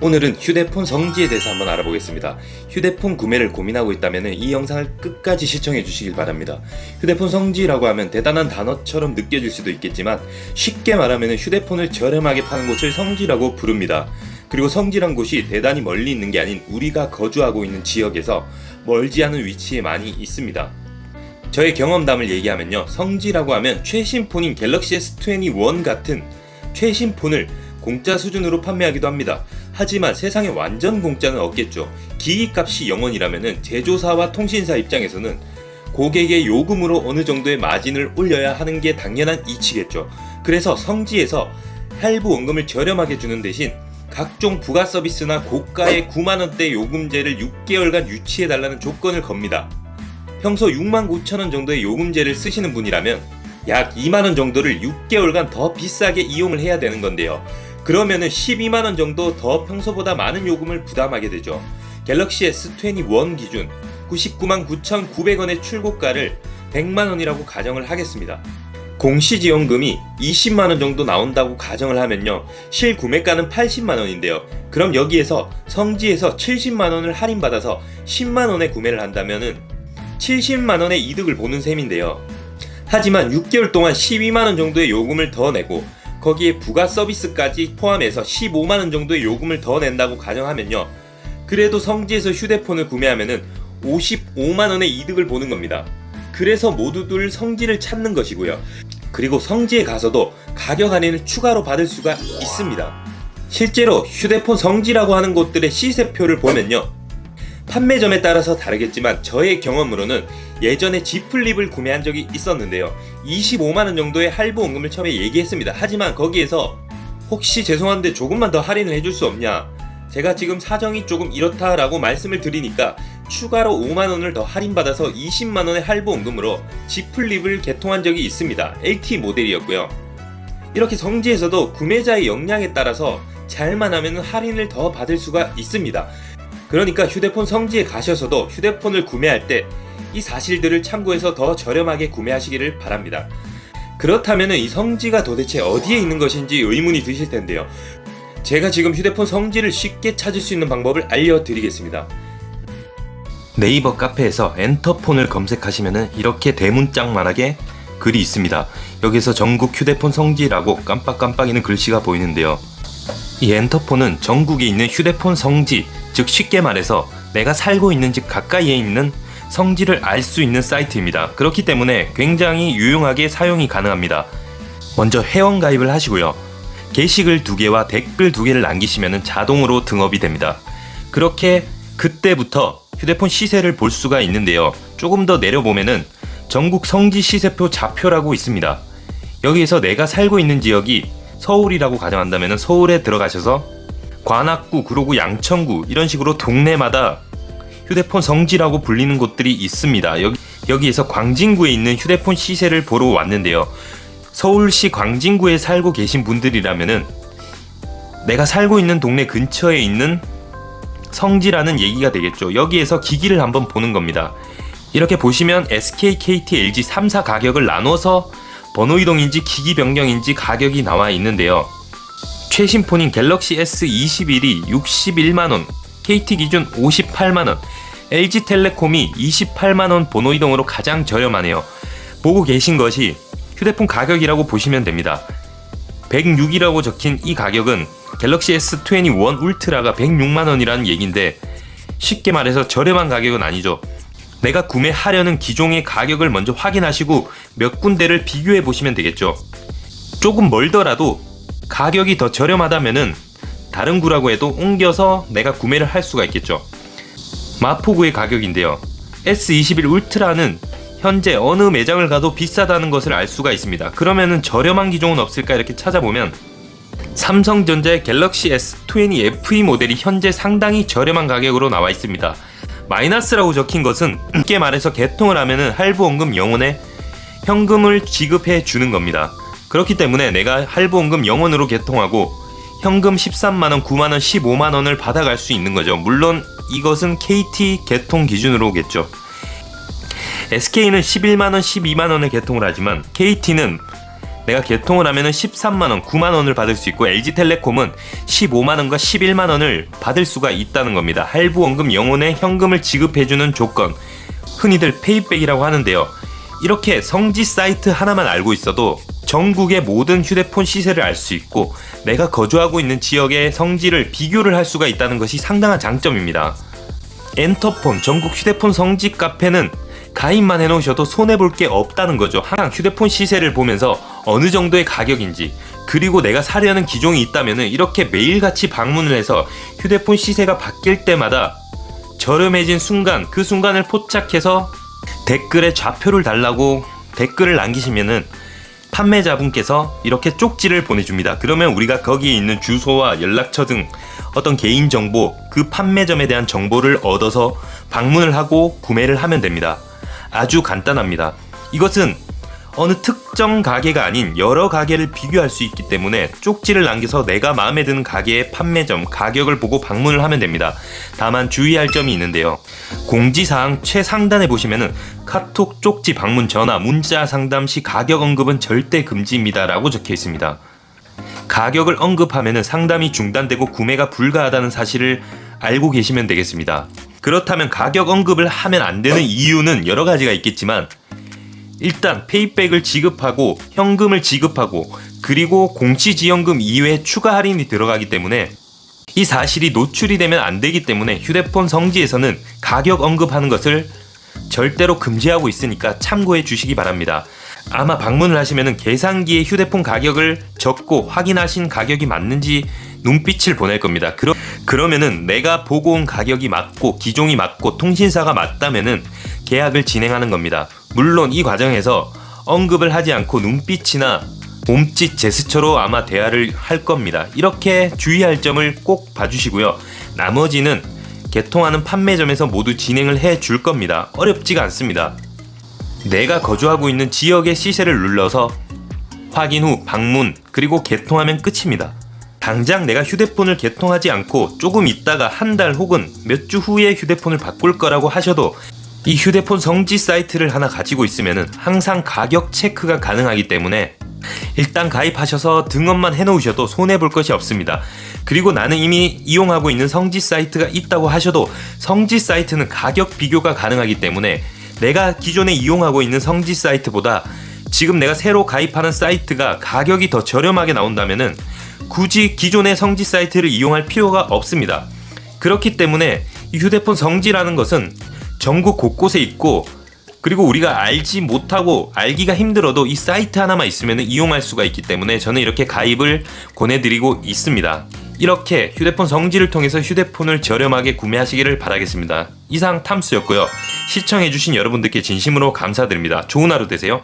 오늘은 휴대폰 성지에 대해서 한번 알아보겠습니다. 휴대폰 구매를 고민하고 있다면 이 영상을 끝까지 시청해 주시길 바랍니다. 휴대폰 성지라고 하면 대단한 단어처럼 느껴질 수도 있겠지만 쉽게 말하면 휴대폰을 저렴하게 파는 곳을 성지라고 부릅니다. 그리고 성지란 곳이 대단히 멀리 있는 게 아닌 우리가 거주하고 있는 지역에서 멀지 않은 위치에 많이 있습니다. 저의 경험담을 얘기하면요, 성지라고 하면 최신 폰인 갤럭시 S21 같은 최신 폰을 공짜 수준으로 판매하기도 합니다. 하지만 세상에 완전 공짜는 없겠죠. 기기값이 0원이라면 제조사와 통신사 입장에서는 고객의 요금으로 어느 정도의 마진을 올려야 하는 게 당연한 이치겠죠. 그래서 성지에서 할부 원금을 저렴하게 주는 대신 각종 부가 서비스나 고가의 9만원대 요금제를 6개월간 유치해달라는 조건을 겁니다. 평소 69,000원 정도의 요금제를 쓰시는 분이라면 약 2만원 정도를 6개월간 더 비싸게 이용을 해야 되는 건데요. 그러면은 12만원 정도 더 평소보다 많은 요금을 부담하게 되죠. 갤럭시 S21 기준 999,900원의 출고가를 100만원이라고 가정을 하겠습니다. 공시지원금이 20만원 정도 나온다고 가정을 하면요, 실구매가는 80만원인데요. 그럼 여기에서 성지에서 70만원을 할인받아서 10만원에 구매를 한다면은 70만원의 이득을 보는 셈인데요. 하지만 6개월 동안 12만원 정도의 요금을 더 내고 거기에 부가 서비스까지 포함해서 15만원 정도의 요금을 더 낸다고 가정하면요, 그래도 성지에서 휴대폰을 구매하면은 55만원의 이득을 보는 겁니다. 그래서 모두들 성지를 찾는 것이고요. 그리고 성지에 가서도 가격 할인을 추가로 받을 수가 있습니다. 실제로 휴대폰 성지라고 하는 곳들의 시세표를 보면요, 판매점에 따라서 다르겠지만 저의 경험으로는 예전에 G 플립을 구매한 적이 있었는데요, 25만원 정도의 할부 원금을 처음에 얘기했습니다. 하지만 거기에서 혹시 죄송한데 조금만 더 할인을 해줄 수 없냐, 제가 지금 사정이 조금 이렇다라고 말씀을 드리니까 추가로 5만원을 더 할인받아서 20만원의 할부 원금으로 G 플립을 개통한 적이 있습니다. LT 모델이었고요. 이렇게 성지에서도 구매자의 역량에 따라서 잘만 하면 할인을 더 받을 수가 있습니다. 그러니까 휴대폰 성지에 가셔서도 휴대폰을 구매할 때 이 사실들을 참고해서 더 저렴하게 구매하시기를 바랍니다. 그렇다면 이 성지가 도대체 어디에 있는 것인지 의문이 드실 텐데요. 제가 지금 휴대폰 성지를 쉽게 찾을 수 있는 방법을 알려드리겠습니다. 네이버 카페에서 엔터폰을 검색하시면 이렇게 대문짝만하게 글이 있습니다. 여기서 전국 휴대폰 성지라고 깜빡깜빡이는 글씨가 보이는데요. 이 엔터폰은 전국에 있는 휴대폰 성지, 즉 쉽게 말해서 내가 살고 있는 집 가까이에 있는 성지를 알 수 있는 사이트입니다. 그렇기 때문에 굉장히 유용하게 사용이 가능합니다. 먼저 회원가입을 하시고요, 게시글 2개와 댓글 2개를 남기시면 자동으로 등업이 됩니다. 그렇게 그때부터 휴대폰 시세를 볼 수가 있는데요, 조금 더 내려보면은 전국 성지 시세표 좌표라고 있습니다. 여기에서 내가 살고 있는 지역이 서울이라고 가정한다면 서울에 들어가셔서 관악구, 구로구, 양천구 이런 식으로 동네마다 휴대폰 성지라고 불리는 곳들이 있습니다. 여기에서 광진구에 있는 휴대폰 시세를 보러 왔는데요, 서울시 광진구에 살고 계신 분들이라면은 내가 살고 있는 동네 근처에 있는 성지라는 얘기가 되겠죠. 여기에서 기기를 한번 보는 겁니다. 이렇게 보시면 SK, KT, LG 3사 가격을 나눠서 번호 이동인지 기기 변경인지 가격이 나와 있는데요, 최신 폰인 갤럭시 S21이 61만원, KT 기준 58만원, LG텔레콤이 28만원 번호 이동으로 가장 저렴하네요. 보고 계신 것이 휴대폰 가격이라고 보시면 됩니다. 106이라고 적힌 이 가격은 갤럭시 S21 울트라가 106만원이라는 얘긴데, 쉽게 말해서 저렴한 가격은 아니죠. 내가 구매하려는 기종의 가격을 먼저 확인하시고 몇 군데를 비교해 보시면 되겠죠. 조금 멀더라도 가격이 더 저렴하다면은 다른 구라고 해도 옮겨서 내가 구매를 할 수가 있겠죠. 마포구의 가격인데요, S21 울트라는 현재 어느 매장을 가도 비싸다는 것을 알 수가 있습니다. 그러면은 저렴한 기종은 없을까 이렇게 찾아보면 삼성전자의 갤럭시 S20 FE 모델이 현재 상당히 저렴한 가격으로 나와 있습니다. 마이너스라고 적힌 것은 쉽게 말해서 개통을 하면은 할부 원금 0원에 현금을 지급해 주는 겁니다. 그렇기 때문에 내가 할부 원금 0원으로 개통하고 현금 13만원, 9만원, 15만원을 받아갈 수 있는 거죠. 물론 이것은 KT 개통 기준으로겠죠. SK는 11만원, 12만원에 개통을 하지만 KT는 내가 개통을 하면은 13만원, 9만원을 받을 수 있고 LG텔레콤은 15만원과 11만원을 받을 수가 있다는 겁니다. 할부원금 영혼의 현금을 지급해주는 조건, 흔히들 페이백이라고 하는데요. 이렇게 성지 사이트 하나만 알고 있어도 전국의 모든 휴대폰 시세를 알 수 있고 내가 거주하고 있는 지역의 성지를 비교를 할 수가 있다는 것이 상당한 장점입니다. 엔터폰 전국 휴대폰 성지 카페는 가입만 해놓으셔도 손해볼 게 없다는 거죠. 항상 휴대폰 시세를 보면서 어느 정도의 가격인지, 그리고 내가 사려는 기종이 있다면 이렇게 매일같이 방문을 해서 휴대폰 시세가 바뀔 때마다 저렴해진 순간, 그 순간을 포착해서 댓글에 좌표를 달라고 댓글을 남기시면은 판매자분께서 이렇게 쪽지를 보내줍니다. 그러면 우리가 거기에 있는 주소와 연락처 등 어떤 개인정보, 그 판매점에 대한 정보를 얻어서 방문을 하고 구매를 하면 됩니다. 아주 간단합니다. 이것은 어느 특정 가게가 아닌 여러 가게를 비교할 수 있기 때문에 쪽지를 남겨서 내가 마음에 드는 가게의 판매점, 가격을 보고 방문을 하면 됩니다. 다만 주의할 점이 있는데요. 공지사항 최상단에 보시면은 카톡 쪽지 방문 전화 문자 상담 시 가격 언급은 절대 금지입니다 라고 적혀 있습니다. 가격을 언급하면은 상담이 중단되고 구매가 불가하다는 사실을 알고 계시면 되겠습니다. 그렇다면 가격 언급을 하면 안 되는 이유는 여러 가지가 있겠지만, 일단 페이백을 지급하고 현금을 지급하고 그리고 공시지원금 이외에 추가 할인이 들어가기 때문에 이 사실이 노출이 되면 안 되기 때문에 휴대폰 성지에서는 가격 언급하는 것을 절대로 금지하고 있으니까 참고해 주시기 바랍니다. 아마 방문을 하시면 계산기에 휴대폰 가격을 적고 확인하신 가격이 맞는지 눈빛을 보낼 겁니다. 그러면은 내가 보고 온 가격이 맞고 기종이 맞고 통신사가 맞다면은 계약을 진행하는 겁니다. 물론 이 과정에서 언급을 하지 않고 눈빛이나 몸짓 제스처로 아마 대화를 할 겁니다. 이렇게 주의할 점을 꼭 봐주시고요. 나머지는 개통하는 판매점에서 모두 진행을 해 줄 겁니다. 어렵지가 않습니다. 내가 거주하고 있는 지역의 시세를 눌러서 확인 후 방문, 그리고 개통하면 끝입니다. 당장 내가 휴대폰을 개통하지 않고 조금 있다가 한 달 혹은 몇 주 후에 휴대폰을 바꿀 거라고 하셔도 이 휴대폰 성지 사이트를 하나 가지고 있으면 항상 가격 체크가 가능하기 때문에 일단 가입하셔서 등업만 해놓으셔도 손해볼 것이 없습니다. 그리고 나는 이미 이용하고 있는 성지 사이트가 있다고 하셔도 성지 사이트는 가격 비교가 가능하기 때문에 내가 기존에 이용하고 있는 성지 사이트보다 지금 내가 새로 가입하는 사이트가 가격이 더 저렴하게 나온다면은 굳이 기존의 성지 사이트를 이용할 필요가 없습니다. 그렇기 때문에 이 휴대폰 성지라는 것은 전국 곳곳에 있고, 그리고 우리가 알지 못하고 알기가 힘들어도 이 사이트 하나만 있으면 이용할 수가 있기 때문에 저는 이렇게 가입을 권해드리고 있습니다. 이렇게 휴대폰 성지를 통해서 휴대폰을 저렴하게 구매하시기를 바라겠습니다. 이상 탐수였고요. 시청해주신 여러분들께 진심으로 감사드립니다. 좋은 하루 되세요.